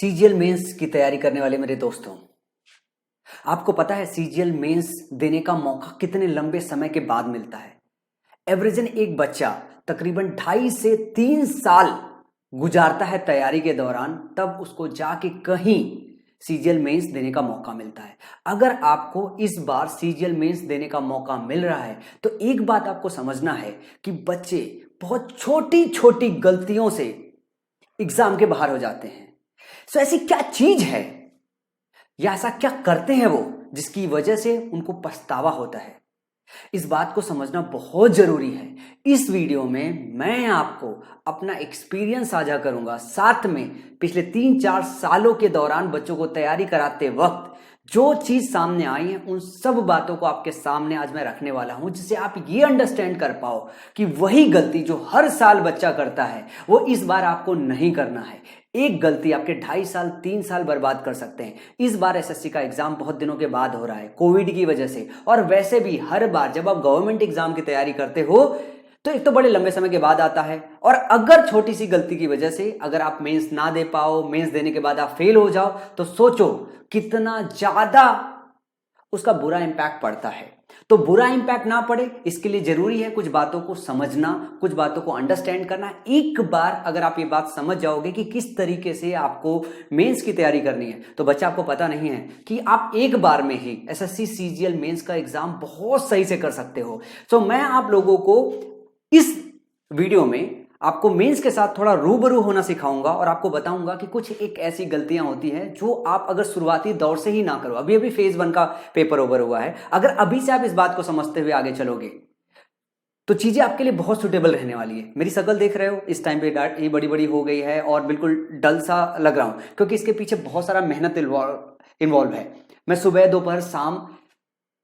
CGL mains की तैयारी करने वाले मेरे दोस्तों, आपको पता है सीजीएल मेंस देने का मौका कितने लंबे समय के बाद मिलता है। एवरेजन एक बच्चा तकरीबन 2.5 से 3 साल गुजारता है तैयारी के दौरान, तब उसको जाके कहीं सीजीएल मेंस देने का मौका मिलता है। अगर आपको इस बार सीजीएल मेंस देने का मौका मिल रहा है तो एक बात आपको समझना है कि बच्चे बहुत छोटी छोटी गलतियों से एग्जाम के बाहर हो जाते हैं। सो ऐसी क्या चीज है या ऐसा क्या करते हैं वो जिसकी वजह से उनको पछतावा होता है? इस बात को समझना बहुत जरूरी है। इस वीडियो में मैं आपको अपना एक्सपीरियंस साझा करूंगा, साथ में पिछले 3-4 सालों के दौरान बच्चों को तैयारी कराते वक्त जो चीज सामने आई है उन सब बातों को आपके सामने आज मैं रखने वाला हूं, जिससे आप ये अंडरस्टैंड कर पाओ कि वही गलती जो हर साल बच्चा करता है वो इस बार आपको नहीं करना है। एक गलती आपके 2.5 साल 3 साल बर्बाद कर सकते हैं। इस बार एसएससी का एग्जाम बहुत दिनों के बाद हो रहा है कोविड की वजह से, और वैसे भी हर बार जब आप गवर्नमेंट एग्जाम की तैयारी करते हो तो एक तो बड़े लंबे समय के बाद आता है, और अगर छोटी सी गलती की वजह से अगर आप मेंस ना दे पाओ, मेंस देने के बाद आप फेल हो जाओ, तो सोचो कितना ज्यादा उसका बुरा इंपैक्ट पड़ता है। तो बुरा इंपैक्ट ना पड़े इसके लिए जरूरी है कुछ बातों को समझना, कुछ बातों को अंडरस्टैंड करना। एक बार अगर आप ये बात समझ जाओगे कि किस तरीके से आपको मेंस की तैयारी करनी है, तो बच्चा आपको पता नहीं है कि आप एक बार में ही एसएससी सीजीएल मेंस का एग्जाम बहुत सही से कर सकते हो। तो मैं आप लोगों को इस वीडियो में आपको मेंस के साथ थोड़ा रूबरू होना सिखाऊंगा और आपको बताऊंगा कि कुछ एक ऐसी गलतियां होती हैं जो आप अगर शुरुआती दौर से ही ना करो। अभी अभी फेज 1 का पेपर ओवर हुआ है, अगर अभी से आप इस बात को समझते हुए आगे चलोगे तो चीजें आपके लिए बहुत सुटेबल रहने वाली है। मेरी शक्ल देख रहे हो, इस टाइम पे ये बड़ी बड़ी हो गई है और बिल्कुल डल सा लग रहा हूं, क्योंकि इसके पीछे बहुत सारा मेहनत इन्वॉल्व है। मैं सुबह दोपहर शाम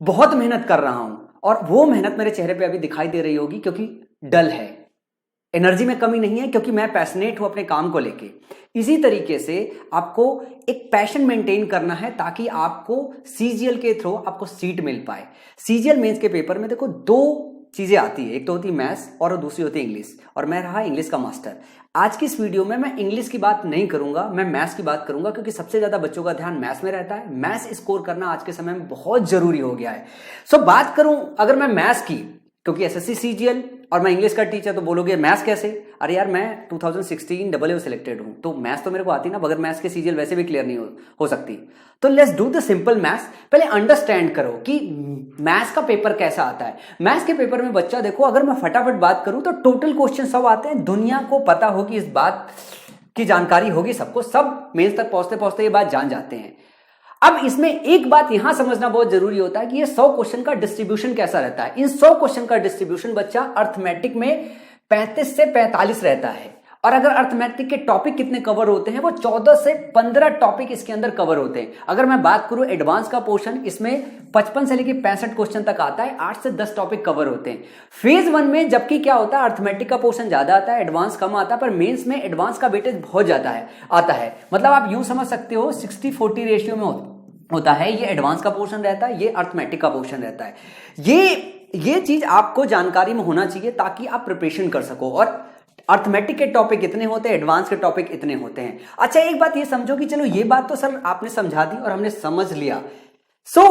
बहुत मेहनत कर रहा हूं, और वो मेहनत मेरे चेहरे पे अभी दिखाई दे रही होगी क्योंकि डल है, एनर्जी में कमी नहीं है, क्योंकि मैं पैशनेट हूं अपने काम को लेके। इसी तरीके से आपको एक पैशन मेंटेन करना है ताकि आपको सीजीएल के थ्रू आपको सीट मिल पाए। सीजीएल मेंस के पेपर में देखो 2 चीजें आती है, एक तो होती है मैथ्स और दूसरी होती है इंग्लिश, और मैं रहा इंग्लिश का मास्टर। आज की इस वीडियो में मैं इंग्लिश की बात नहीं करूंगा, मैं मैथ्स की बात करूंगा, क्योंकि सबसे ज्यादा बच्चों का ध्यान मैथ्स में रहता है। मैथ्स स्कोर करना आज के समय में बहुत जरूरी हो गया है। सो बात करूं अगर मैं मैथ्स की, क्योंकि एसएससी सीजीएल और मैं इंग्लिश का टीचर, तो बोलोगे मैथ्स कैसे? अरे यार मैं 2016 AA सिलेक्टेड हूं, तो मैथ्स तो मेरे को आती ना, बगैर मैथ्स के सीजीएल वैसे भी क्लियर नहीं हो सकती। तो let's do the simple maths. पहले अंडरस्टैंड करो कि मैथ्स का पेपर कैसा आता है। मैथ्स के पेपर में बच्चा देखो, अगर मैं फटाफट बात करूं तो टोटल क्वेश्चन सब आते हैं, दुनिया को पता होगी, इस बात की जानकारी होगी सबको, सब मेंस तक पहुंचते पहुंचते ये बात जान जाते हैं। अब इसमें एक बात यहां समझना बहुत जरूरी होता है कि ये 100 क्वेश्चन का डिस्ट्रीब्यूशन कैसा रहता है। इन 100 क्वेश्चन का डिस्ट्रीब्यूशन बच्चा अर्थमेटिक में 35 से 45 रहता है, और अगर अर्थमेटिक के टॉपिक कितने कवर होते हैं, वो 14 से 15 टॉपिक इसके अंदर कवर होते हैं। अगर मैं बात करूं एडवांस का पोर्शन, इसमें 55 से लेकर 65 क्वेश्चन तक आता है, 8 से 10 टॉपिक कवर होते हैं। फेज 1 में जबकि क्या होता है, अर्थमेटिक का पोर्शन ज्यादा आता है, एडवांस कम आता है, पर मेंस में एडवांस का वेटेज बहुत ज्यादा आता है। मतलब आप यूं समझ सकते हो 60-40 रेशियो में होता है। ये एडवांस का पोर्शन रहता है, ये अर्थमेटिक का पोर्शन रहता है। ये चीज आपको जानकारी में होना चाहिए ताकि आप प्रिपरेशन कर सको। और अर्थमेटिक के टॉपिक इतने होते हैं, एडवांस के टॉपिक इतने होते हैं। अच्छा, एक बात ये समझो कि चलो ये बात तो सर आपने समझा दी और हमने समझ लिया, सो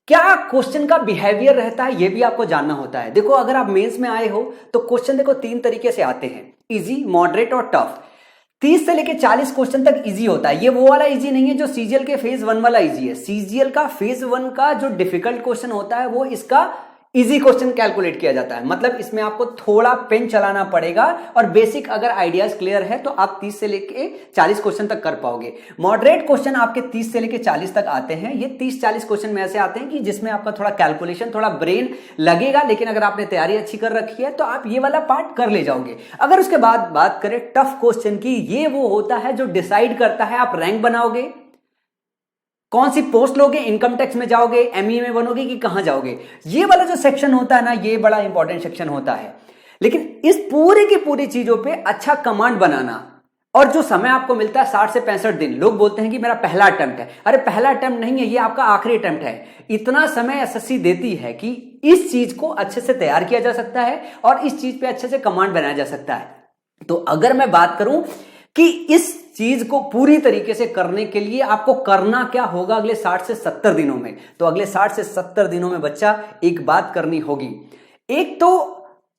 क्या क्वेश्चन का बिहेवियर रहता है ये भी आपको जानना होता है। देखो, अगर आप मेंस में आए हो तो क्वेश्चन देखो 3 तरीके से आते हैं, इजी, मॉडरेट और टफ। 30 से लेके 40 क्वेश्चन तक इजी होता है। ये वो वाला इजी नहीं है जो सीजीएल के फेज 1 वाला इजी है। सीजीएल का फेज 1 का जो डिफिकल्ट क्वेश्चन होता है वो इसका इजी क्वेश्चन कैलकुलेट किया जाता है। मतलब इसमें आपको थोड़ा पेन चलाना पड़ेगा, और बेसिक अगर आइडियाज क्लियर है तो आप 30 से लेके 40 क्वेश्चन तक कर पाओगे। मॉडरेट क्वेश्चन आपके 30 से लेके 40 तक आते हैं। ये 30-40 क्वेश्चन में ऐसे आते हैं कि जिसमें आपका थोड़ा कैलकुलेशन, थोड़ा ब्रेन लगेगा, लेकिन अगर आपने तैयारी अच्छी कर रखी है तो आप ये वाला पार्ट कर ले जाओगे। अगर उसके बाद बात करें टफ क्वेश्चन की, ये वो होता है जो डिसाइड करता है आप रैंक बनाओगे, कौन सी पोस्ट लोगे, इनकम टैक्स में जाओगे, एमई में बनोगे कि कहां जाओगे। ये वाला जो सेक्शन होता है ना, ये बड़ा इंपॉर्टेंट सेक्शन होता है। लेकिन इस पूरी की पूरी चीजों पे अच्छा कमांड बनाना, और जो समय आपको मिलता है 60 से 65 दिन। लोग बोलते हैं कि मेरा पहला अटेम्प्ट है, अरे पहला अटेम्प्ट नहीं है, ये आपका आखिरी अटेम्प्ट है। इतना समय एसएससी देती है कि इस चीज को अच्छे से तैयार किया जा सकता है और इस चीज पे अच्छे से कमांड बनाया जा सकता है। तो अगर मैं बात करूं कि इस चीज को पूरी तरीके से करने के लिए आपको करना क्या होगा अगले 60 से 70 दिनों में? तो अगले 60 से 70 दिनों में बच्चा एक बात करनी होगी। एक तो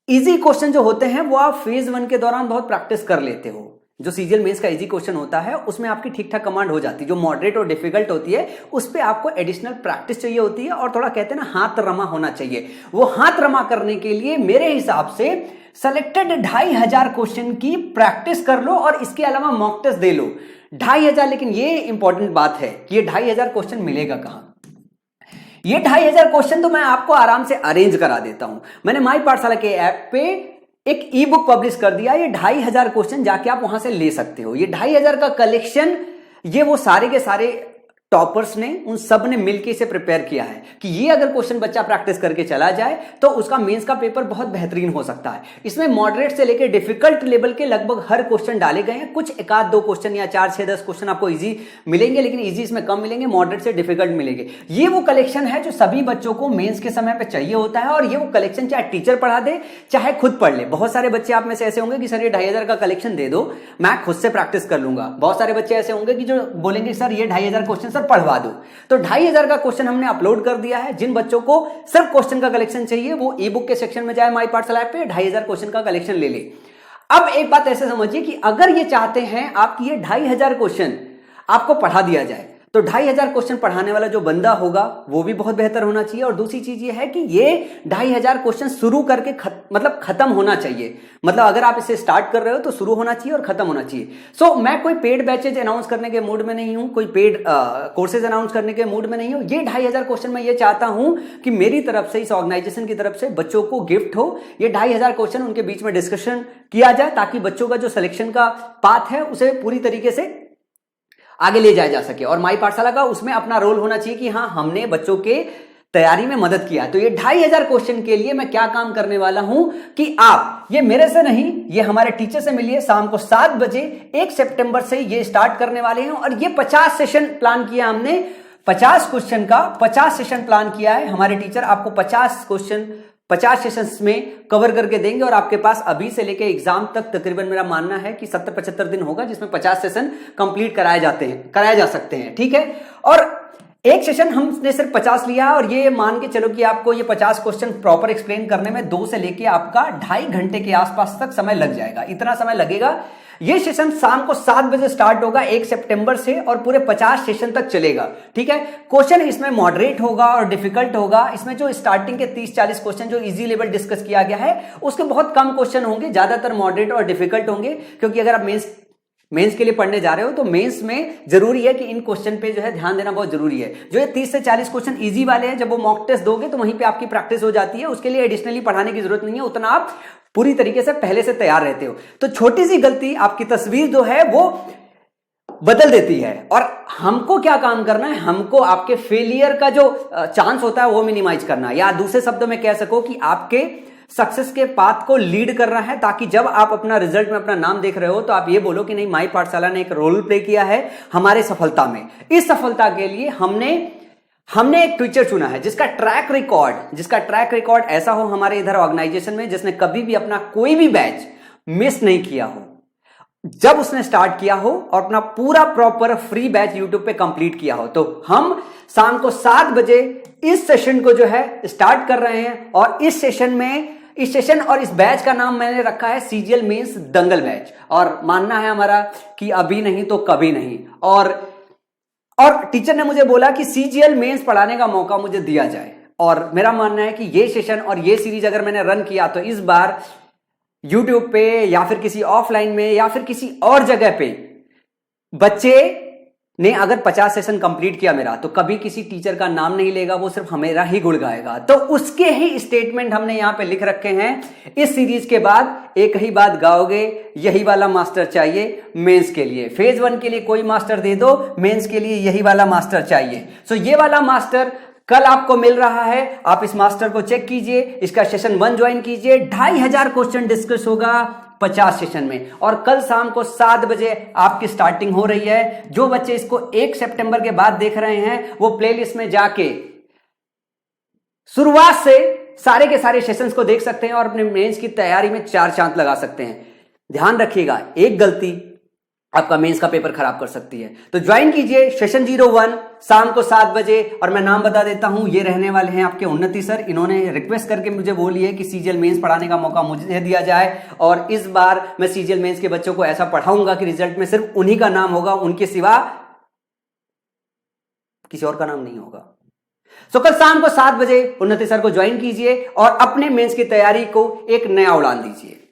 इजी क्वेश्चन जो होते हैं वो आप फेज 1 के दौरान बहुत प्रैक्टिस कर लेते हो। जो सीजीएल मेंस का इजी क्वेश्चन होता है उसमें आपकी ठीक ठाक कमांड हो जाती है। जो मॉडरेट और डिफिकल्ट होती है उस पे आपको एडिशनल प्रैक्टिस चाहिए होती है और थोड़ा कहते हैं ना हाथ रमा होना चाहिए। वो हाथ रमा करने के लिए मेरे हिसाब से सेलेक्टेड 2500 क्वेश्चन की प्रैक्टिस कर लो और इसके अलावा मॉक टेस्ट दे लो। 2500, लेकिन ये इंपॉर्टेंट बात है कि ये 2500 क्वेश्चन मिलेगा कहां? ये 2500 क्वेश्चन तो मैं आपको आराम से अरेंज करा देता हूं। मैंने माई पाठशाला के ऐप पे एक ई बुक पब्लिश कर दिया। ये 2500 क्वेश्चन जाके आप वहां से ले सकते हो। ये 2500 का कलेक्शन, ये वो सारे के सारे टॉपर्स ने, उन सब ने मिलकर इसे प्रिपेयर किया है कि ये अगर क्वेश्चन बच्चा प्रैक्टिस करके चला जाए तो उसका मेंस का पेपर बहुत बेहतरीन हो सकता है। इसमें मॉडरेट से लेकर डिफिकल्ट लेवल के लगभग हर क्वेश्चन डाले गए हैं। कुछ एक आध दो क्वेश्चन या 4, 6, 10 क्वेश्चन आपको इजी मिलेंगे, लेकिन इजी इसमें कम मिलेंगे, मॉडरेट से डिफिकल्ट मिलेंगे। ये वो कलेक्शन है जो सभी बच्चों को मेंस के समय पर चाहिए होता है। और ये वो कलेक्शन चाहे टीचर पढ़ा दे चाहे खुद पढ़ ले। बहुत सारे बच्चे आप में से ऐसे होंगे कि सर ये 2500 का कलेक्शन दे दो, मैं खुद से प्रैक्टिस कर लूंगा। बहुत सारे बच्चे ऐसे होंगे कि जो बोलेंगे सर ये 2500 क्वेश्चन सर पढ़वा दो। तो 2500 का क्वेश्चन हमने अपलोड कर दिया है। जिन बच्चों को सिर्फ क्वेश्चन का कलेक्शन चाहिए वो ई बुक के सेक्शन में जाए माई पाठशाला ऐप पे, 2500 क्वेश्चन का कलेक्शन ले ले। अब एक बात ऐसे समझिए कि अगर ये चाहते हैं आपकी ये 2500 क्वेश्चन आपको पढ़ा दिया जाए तो 2500 क्वेश्चन पढ़ाने वाला जो बंदा होगा वो भी बहुत बेहतर होना चाहिए। और दूसरी चीज ये है कि ये 2500 क्वेश्चन शुरू करके मतलब खत्म होना चाहिए। मतलब अगर आप इसे स्टार्ट कर रहे हो तो शुरू होना चाहिए और खत्म होना चाहिए। सो मैं कोई पेड बैचेज अनाउंस करने के मूड में नहीं हूं, कोई पेड कोर्सेज अनाउंस करने के मूड में नहीं हूं। ये 2500 क्वेश्चन मैं ये चाहता हूं कि मेरी तरफ से, इस ऑर्गेनाइजेशन की तरफ से बच्चों को गिफ्ट हो। ये 2500 क्वेश्चन उनके बीच में डिस्कशन किया जाए ताकि बच्चों का जो सिलेक्शन का पाथ है उसे पूरी तरीके से आगे ले जाया जा सके। और माई पाठशाला का उसमें अपना रोल होना चाहिए कि हाँ हमने बच्चों के तैयारी में मदद किया। तो ये 2500 क्वेश्चन के लिए मैं क्या काम करने वाला हूं कि आप ये मेरे से नहीं, ये हमारे टीचर से मिलिए। शाम को 7 बजे 1 सितंबर से ये स्टार्ट करने वाले हैं। और ये 50 सेशन प्लान किया हमने, 50 क्वेश्चन का 50 सेशन प्लान किया है। हमारे टीचर आपको 50 क्वेश्चन 50 सेशंस में कवर करके देंगे। और आपके पास अभी से लेके एग्जाम तक तकरीबन मेरा मानना है कि 70-75 दिन होगा जिसमें 50 सेशन कंप्लीट कराया जा सकते हैं। ठीक है। और एक सेशन हमने सिर्फ 50 लिया और ये मान के चलो कि आपको ये 50 क्वेश्चन प्रॉपर एक्सप्लेन करने में 2 से लेके आपका 2.5 घंटे के आसपास तक समय लग जाएगा। इतना समय लगेगा। ये सेशन शाम को 7 बजे स्टार्ट होगा 1 सितंबर से और पूरे 50 सेशन तक चलेगा। ठीक है। क्वेश्चन इसमें मॉडरेट होगा और डिफिकल्ट होगा। इसमें जो स्टार्टिंग के 30-40 क्वेश्चन जो इजी लेवल डिस्कस किया गया है उसके बहुत कम क्वेश्चन होंगे, ज्यादातर मॉडरेट और डिफिकल्ट होंगे। क्योंकि अगर आप मेंस के लिए पढ़ने जा रहे हो तो मेंस में जरूरी है कि इन क्वेश्चन पे जो है ध्यान देना बहुत जरूरी है। जो ये 30 से 40 क्वेश्चन इजी वाले हैं, जब वो मॉक टेस्ट दोगे तो वहीं पे आपकी प्रैक्टिस हो जाती है। उसके लिए एडिशनली पढ़ाने की जरूरत नहीं है, उतना आप पूरी तरीके से पहले से तैयार रहते हो। तो छोटी सी गलती आपकी तस्वीर जो है वो बदल देती है। और हमको क्या काम करना है, हमको आपके फेलियर का जो चांस होता है वो मिनिमाइज करना है, या दूसरे शब्दों में कह सको कि आपके सक्सेस के पाथ को लीड करना है, ताकि जब आप अपना रिजल्ट में अपना नाम देख रहे हो तो आप ये बोलो कि नहीं माई पाठशाला ने एक रोल प्ले किया है हमारे सफलता में। इस सफलता के लिए हमने एक टीचर चुना है जिसका ट्रैक रिकॉर्ड ऐसा हो हमारे इधर ऑर्गेनाइजेशन में, जिसने कभी भी अपना कोई भी बैच मिस नहीं किया हो जब उसने स्टार्ट किया हो, और अपना पूरा प्रॉपर फ्री बैच यूट्यूब पे कंप्लीट किया हो। तो हम शाम को 7 बजे इस सेशन को जो है स्टार्ट कर रहे हैं। और इस सेशन और इस बैच का नाम मैंने रखा है सीजीएल मेंस दंगल बैच। और मानना है हमारा कि अभी नहीं तो कभी नहीं। और टीचर ने मुझे बोला कि सीजीएल मेंस पढ़ाने का मौका मुझे दिया जाए। और मेरा मानना है कि ये सेशन और ये सीरीज अगर मैंने रन किया तो इस बार YouTube पे या फिर किसी ऑफलाइन में या फिर किसी और जगह पे बच्चे ने अगर 50 सेशन कंप्लीट किया मेरा, तो कभी किसी टीचर का नाम नहीं लेगा, वो सिर्फ हमेरा ही गुण गाएगा। तो उसके ही स्टेटमेंट हमने यहां पे लिख रखे हैं। इस सीरीज के बाद एक ही बात गाओगे, यही वाला मास्टर चाहिए मेंस के लिए। फेज 1 के लिए कोई मास्टर दे दो, मेंस के लिए यही वाला मास्टर चाहिए। सो ये वाला मास्टर कल आपको मिल रहा है। आप इस मास्टर को चेक कीजिए, इसका सेशन 1 ज्वाइन कीजिए। 2500 क्वेश्चन डिस्कस होगा 50 सेशन में। और कल शाम को 7 बजे आपकी स्टार्टिंग हो रही है। जो बच्चे इसको 1 सितंबर के बाद देख रहे हैं वो प्लेलिस्ट में जाके शुरुआत से सारे के सारे सेशंस को देख सकते हैं और अपने मेंस की तैयारी में 4 चांद लगा सकते हैं। ध्यान रखिएगा, एक गलती आपका मेंस का पेपर खराब कर सकती है। तो ज्वाइन कीजिए सेशन 01 शाम को 7 बजे। और मैं नाम बता देता हूं, ये रहने वाले हैं आपके उन्नति सर। इन्होंने रिक्वेस्ट करके मुझे बोली है कि सीजीएल मेंस पढ़ाने का मौका मुझे दिया जाए, और इस बार मैं सीजीएल मेंस के बच्चों को ऐसा पढ़ाऊंगा कि रिजल्ट में सिर्फ उन्हीं का नाम होगा, उनके सिवा किसी और का नाम नहीं होगा। सो कल शाम को 7 बजे उन्नति सर को ज्वाइन कीजिए और अपने मेंस की तैयारी को एक नया उड़ान दीजिए।